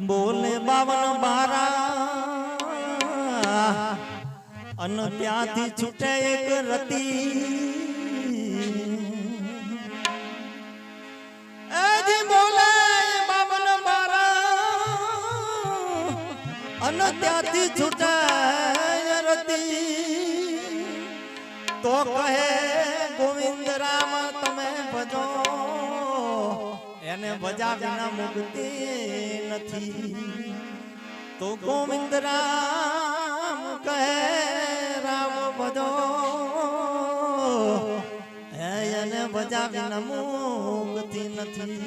બોલે 52 અન ત્યાંથી છૂટે એક રતી એજી બોલે 52 અન ત્યાંથી છૂટે રતી તો કહે ગોવિંદ રામ તમે ભજો એને ભજા વિના મુક્તિ નથી તો ગોવિંદ રામ કહે રામ ભજો એને ભજા વિના મુક્તિ નથી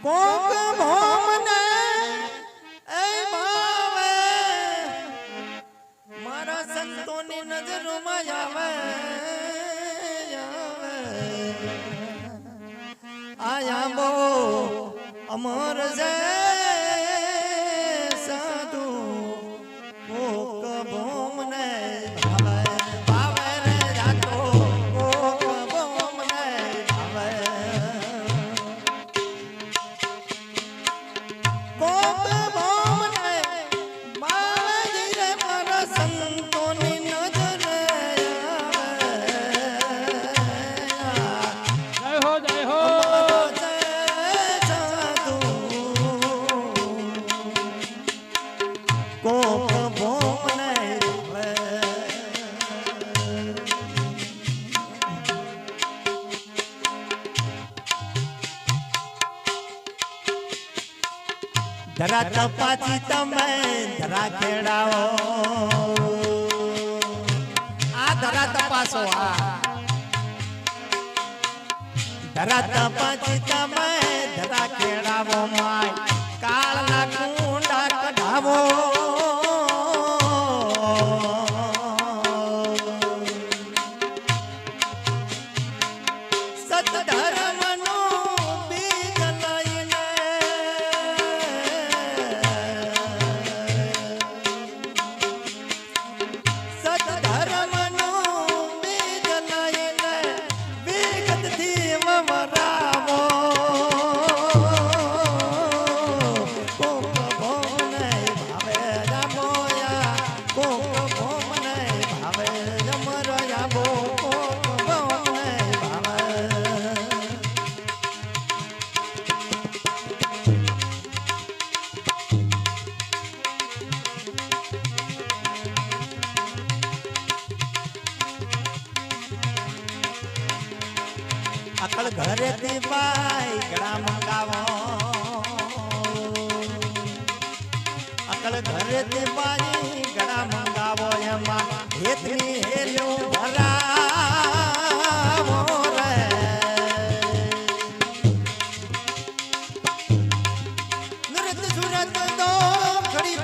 કોક ભોમને એ ભાવે મારા સંતોની નજરોમાં આવે આયા બો અમર છે સાધુ કોક ભોમને ભાવે રે જાતો કોક ભોમને ભાવે કોક ભોમને ભાવે રે મારા સંતોની નજરે જય હો કોક ભોમને ધરા તપાસી તમે ધરા ખેડાવો આ ધરા તપાસો આ ધરા તપાસી તમે ધરા ખેડાવો માય કાળના કુંડા કઢાવો અકલ ઘરે થી બાઈ ગળા મંગાવો અકલ ઘરે થી બાઈ ગળા મંગાવો એમાં હેતની હેલ્યો ભરાવો રે નૃત સુરત તો ખડી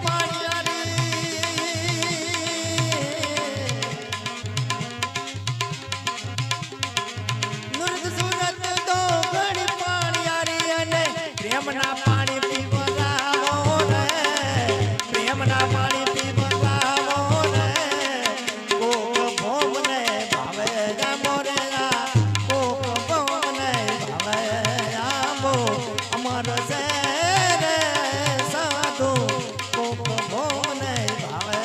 પ્રેમના પાણી પીવરાવો રે પ્રેમના પાણી પીવરાવો રે કોક ભોમને ભાવે જામો રે કોક ભોમને ભાવે જામો અમર છે રે સાધુ કોક ભોમને ભાવે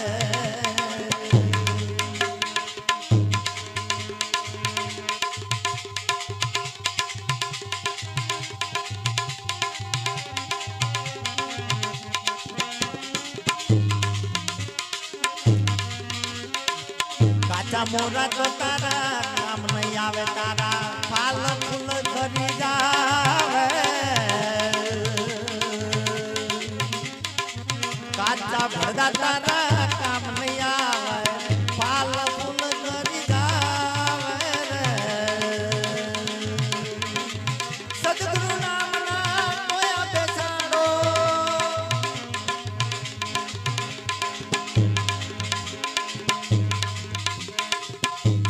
મોરા તો તારા કામ નહીં આવે તારા ફાલ ફૂલ ખરી જાવે કાચા ભરદા તારા કામ નહીં આવે ફાલ ફૂલ ખરી જાવે રે સદગુરુ નામના કોયા બેસાડો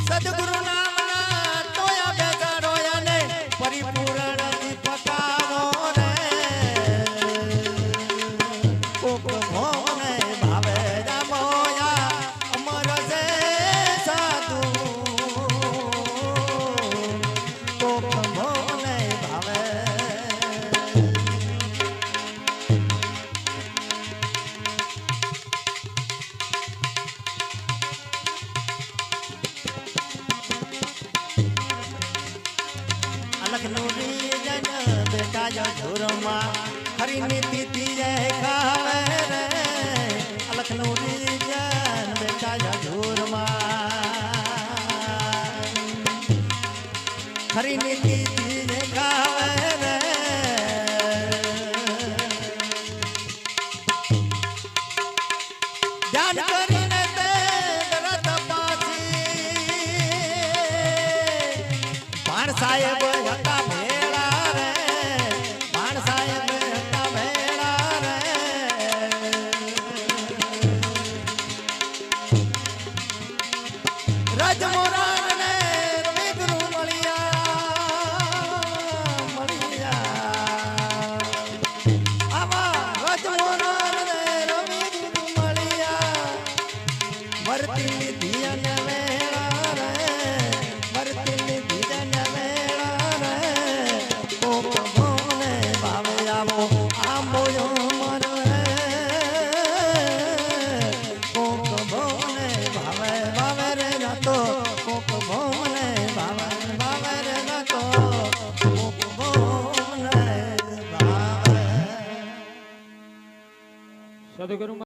સદગુરુ નામના તોયા બેગાડો અને પરિપૂર્ણ દીપકાવો રે કોક ભોને ભાવે જામો ધ્યાન કરીને તે તરત પાછી ભાણ સાહેબ